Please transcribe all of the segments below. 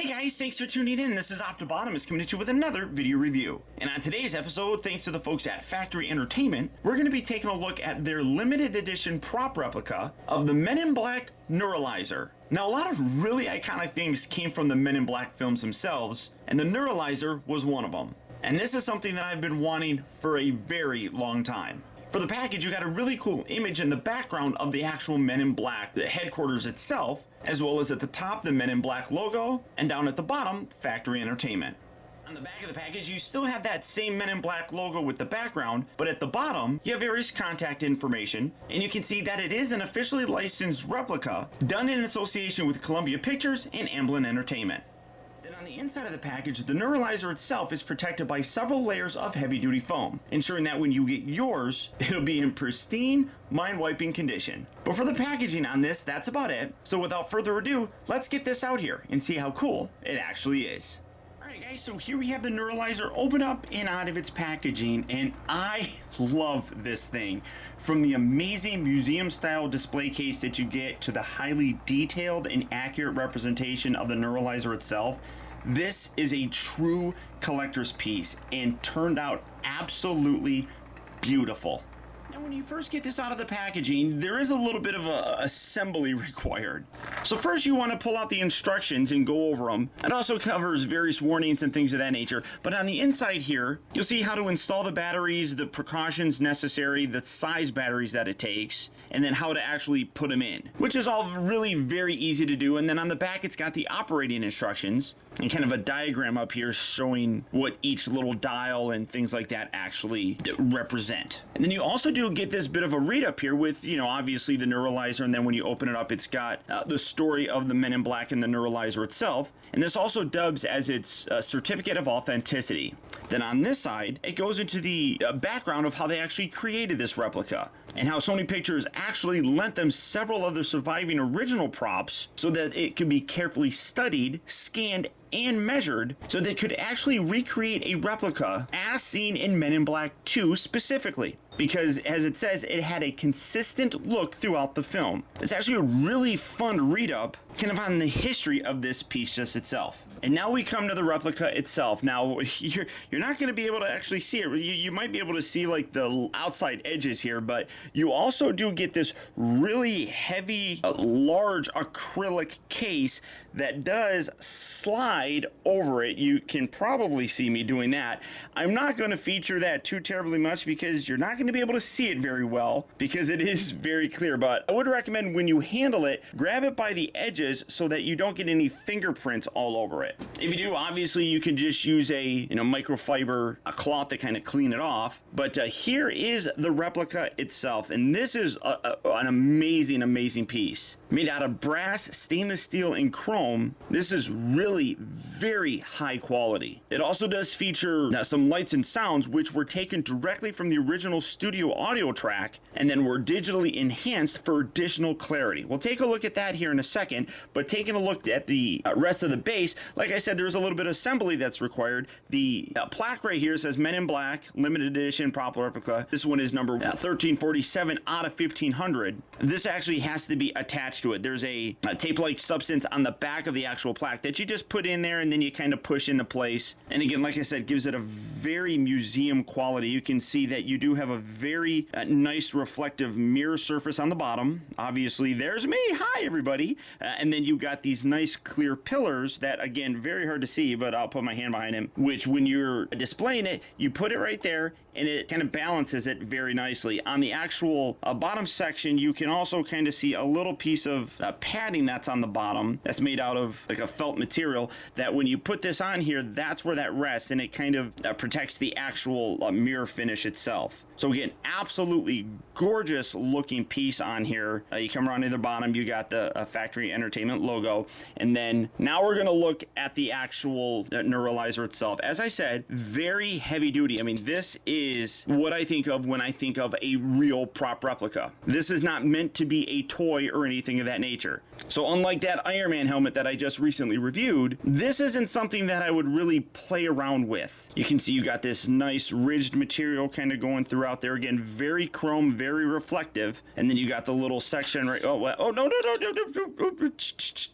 Hey guys, thanks for tuning in. This is optibotimus coming at you with another video review. And on today's episode, thanks to the folks at Factory Entertainment, we're going to be taking a look at their limited edition prop replica of the Men in Black NEURALYZER. Now, a lot of really iconic things came from the Men in Black films themselves, and the NEURALYZER was one of them. And this is something that I've been wanting for a very long time. For the package, you got a really cool image in the background of the actual Men in Black, the headquarters itself, as well as at the top the Men in Black logo, and down at the bottom, Factory Entertainment. On the back of the package, you still have that same Men in Black logo with the background, but at the bottom, you have various contact information, and you can see that it is an officially licensed replica done in association with Columbia Pictures and Amblin Entertainment. On the inside of the package, the NEURALYZER itself is protected by several layers of heavy-duty foam, ensuring that when you get yours, it'll be in pristine, mind-wiping condition. But for the packaging on this, that's about it. So without further ado, let's get this out here and see how cool it actually is. Alright guys, so here we have the NEURALYZER open up and out of its packaging, and I love this thing. From the amazing museum-style display case that you get to the highly detailed and accurate representation of the NEURALYZER itself, this is a true collector's piece and turned out absolutely beautiful. Now, when you first get this out of the packaging, there is a little bit of assembly required. So first you want to pull out the instructions and go over them. It also covers various warnings and things of that nature. But on the inside here, you'll see how to install the batteries, the precautions necessary, the size batteries that it takes, and then how to actually put them in, which is all really very easy to do. And then on the back, it's got the operating instructions and kind of a diagram up here showing what each little dial and things like that actually represent. And then you also do get this bit of a read up here with, you know, obviously the NEURALYZER, and then when you open it up, it's got the story of the Men in Black and the NEURALYZER itself. And this also dubs as its certificate of authenticity. Then on this side, it goes into the background of how they actually created this replica and how Sony Pictures actually lent them several of the surviving original props so that it could be carefully studied, scanned, and measured so they could actually recreate a replica as seen in Men in Black 2 specifically. Because, as it says, it had a consistent look throughout the film. It's actually a really fun read-up kind of on the history of this piece just itself. And now we come to the replica itself. Now, you're not going to be able to actually see it. You might be able to see like the outside edges here, but you also do get this really heavy, large acrylic case that does slide over it. You can probably see me doing that. I'm not going to feature that too terribly much because you're not going to be able to see it very well because it is very clear. But I would recommend when you handle it, grab it by the edges so that you don't get any fingerprints all over it. If you do, obviously you can just use a microfiber cloth to kind of clean it off. But here is the replica itself, and this is an amazing piece made out of brass, stainless steel, and chrome. This is really very high quality. It also does feature some lights and sounds which were taken directly from the original studio audio track and then were digitally enhanced for additional clarity. We'll take a look at that here in a second, but taking a look at the rest of the base, like I said, there's a little bit of assembly that's required. The plaque right here says Men in Black, limited edition prop replica. This one is number 1347 out of 1500. This actually has to be attached to it. There's a tape-like substance on the back of the actual plaque that you just put in there and then you kind of push into place. And again, like I said, gives it a very museum quality. You can see that you do have a very nice reflective mirror surface on the bottom. Obviously, there's me. Hi, everybody. And then you've got these nice clear pillars that, again, very hard to see, but I'll put my hand behind him, which when you're displaying it, you put it right there and it kind of balances it very nicely. On the actual bottom section, you can also kind of see a little piece of padding that's on the bottom that's made out of like a felt material that when you put this on here, that's where that rests and it kind of protects the actual mirror finish itself. So again, absolutely gorgeous looking piece on here. You come around to the bottom, you got the Factory Entertainment logo, and then now we're going to look at the actual NEURALYZER itself. As I said, very heavy duty. I mean, this is what I think of when I think of a real prop replica. This is not meant to be a toy or anything of that nature. So unlike that Iron Man helmet that I just recently reviewed, this isn't something that I would really play around with. You can see you got this nice ridged material kind of going throughout there. Again, very chrome, very reflective. And then you got the little section right, no,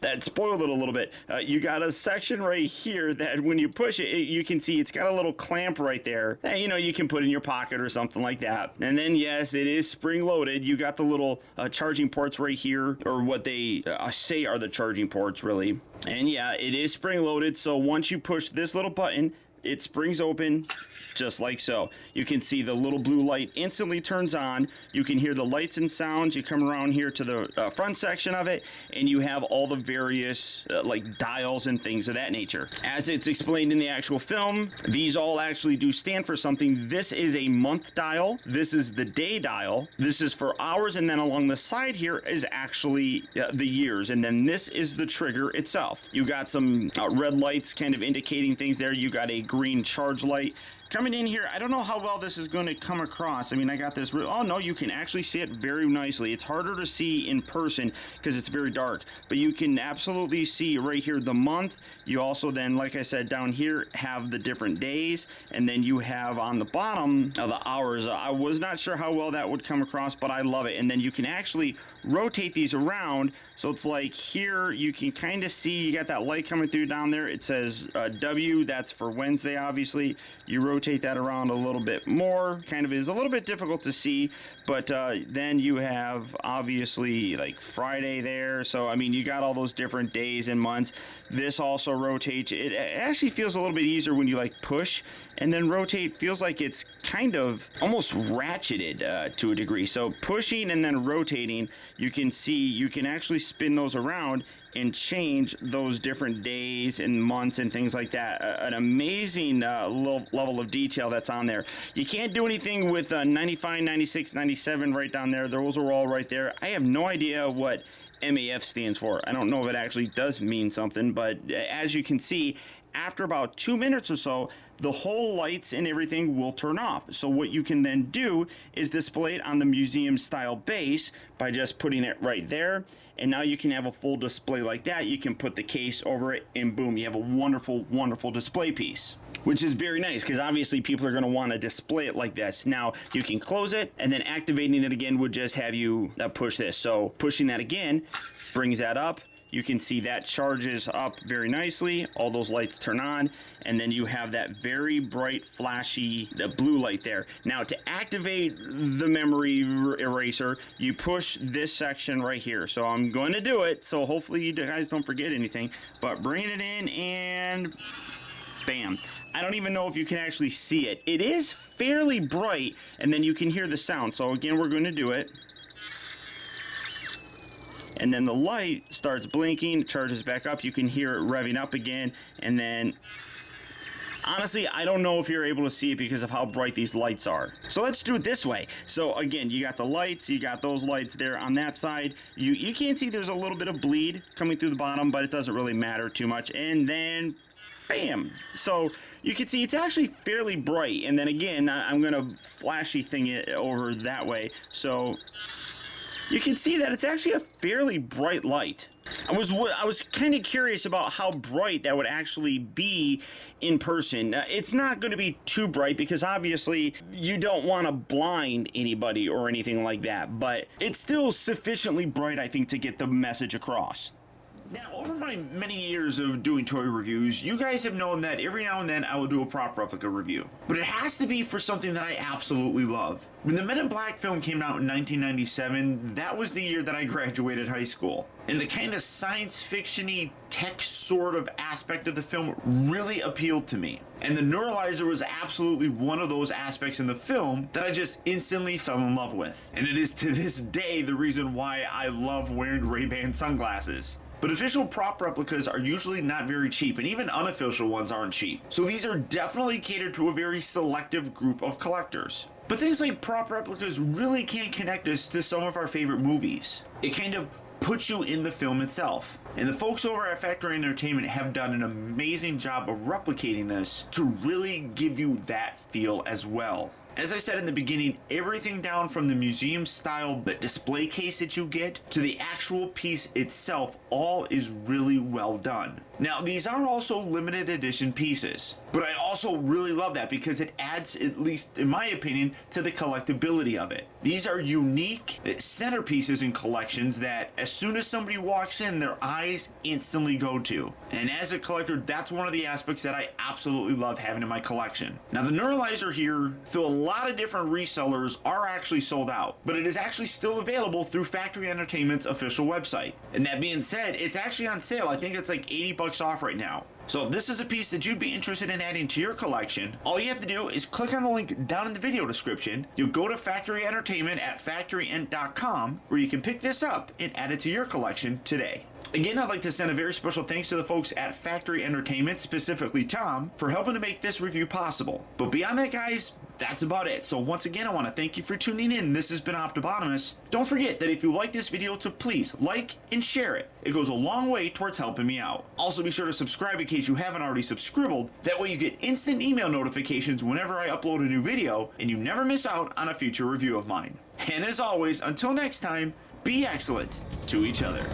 that spoiled it a little bit. You got a section right here that when you push it, you can see it's got a little clamp right there that, you know, you can put in your pocket or something like that. And then, yes, it is spring loaded. You got the little charging ports right here, or what they say are the charging ports, really. And yeah, it is spring loaded. So once you push this little button, it springs open. Just like so. You can see the little blue light instantly turns on. You can hear the lights and sounds. You come around here to the front section of it, and you have all the various like dials and things of that nature. As it's explained in the actual film, these all actually do stand for something. This is a month dial. This is the day dial. This is for hours, and then along the side here is actually the years, and then this is the trigger itself. You got some red lights kind of indicating things there. You got a green charge light. Coming in here, I don't know how well this is going to come across. I mean, I got this, oh no, you can actually see it very nicely. It's harder to see in person because it's very dark, but you can absolutely see right here the month. You also then, like I said, down here have the different days, and then you have on the bottom of the hours. I was not sure how well that would come across, but I love it. And then you can actually rotate these around, so it's like here you can kind of see you got that light coming through down there. It says W, that's for Wednesday, obviously. You rotate that around a little bit more, kind of is a little bit difficult to see, but then you have obviously like Friday there. So I mean, you got all those different days and months. This also rotates. It actually feels a little bit easier when you like push and then rotate. Feels like it's kind of almost ratcheted to a degree. So pushing and then rotating, you can see you can actually spin those around and change those different days and months and things like that. An amazing level of detail that's on there. You can't do anything with 95, 96, 97 right down there. Those are all right there. I have no idea what MAF stands for. I don't know if it actually does mean something, but as you can see, after about 2 minutes or so, the whole lights and everything will turn off. So what you can then do is display it on the museum style base by just putting it right there. And now you can have a full display like that. You can put the case over it and boom, you have a wonderful, wonderful display piece, which is very nice because obviously people are going to want to display it like this. Now you can close it, and then activating it again would just have you push this. So pushing that again brings that up. You can see that charges up very nicely. All those lights turn on, and then you have that very bright, flashy blue light there. Now, to activate the memory eraser, you push this section right here. So I'm going to do it, so hopefully you guys don't forget anything. But bring it in, and bam. I don't even know if you can actually see it. It is fairly bright, and then you can hear the sound. So again, we're going to do it. And then the light starts blinking, charges back up. You can hear it revving up again. And then, honestly, I don't know if you're able to see it because of how bright these lights are. So let's do it this way. So again, you got the lights, you got those lights there on that side. You can't see there's a little bit of bleed coming through the bottom, but it doesn't really matter too much. And then, bam. So you can see it's actually fairly bright. And then again, I'm going to flashy thing it over that way. So you can see that it's actually a fairly bright light. I was kind of curious about how bright that would actually be in person. It's not going to be too bright because obviously you don't want to blind anybody or anything like that, but it's still sufficiently bright, I think, to get the message across. Now, over my many years of doing toy reviews, you guys have known that every now and then I will do a prop replica review. But it has to be for something that I absolutely love. When the Men in Black film came out in 1997, that was the year that I graduated high school. And the kind of science fiction-y tech sort of aspect of the film really appealed to me. And the NEURALYZER was absolutely one of those aspects in the film that I just instantly fell in love with. And it is to this day the reason why I love wearing Ray-Ban sunglasses. But official prop replicas are usually not very cheap, and even unofficial ones aren't cheap. So these are definitely catered to a very selective group of collectors. But things like prop replicas really can connect us to some of our favorite movies. It kind of puts you in the film itself. And the folks over at Factory Entertainment have done an amazing job of replicating this to really give you that feel as well. As I said in the beginning, everything down from the museum style display case that you get to the actual piece itself, all is really well done. Now, these are also limited edition pieces, but I also really love that because it adds, at least in my opinion, to the collectability of it. These are unique centerpieces in collections that as soon as somebody walks in, their eyes instantly go to. And as a collector, that's one of the aspects that I absolutely love having in my collection. Now, the NEURALYZER here, through a lot of different resellers, are actually sold out, but it is actually still available through Factory Entertainment's official website. And that being said, it's actually on sale. I think it's like $80 off right now. So if this is a piece that you'd be interested in adding to your collection, all you have to do is click on the link down in the video description. You'll go to Factory Entertainment at factoryent.com where you can pick this up and add it to your collection today. Again, I'd like to send a very special thanks to the folks at Factory Entertainment, specifically Tom, for helping to make this review possible. But beyond that, guys, that's about it. So once again, I want to thank you for tuning in. This has been optibotimus. Don't forget that if you like this video, to please like and share it. It goes a long way towards helping me out. Also, be sure to subscribe in case you haven't already subscribed. That way you get instant email notifications whenever I upload a new video, and you never miss out on a future review of mine. And as always, until next time, be excellent to each other.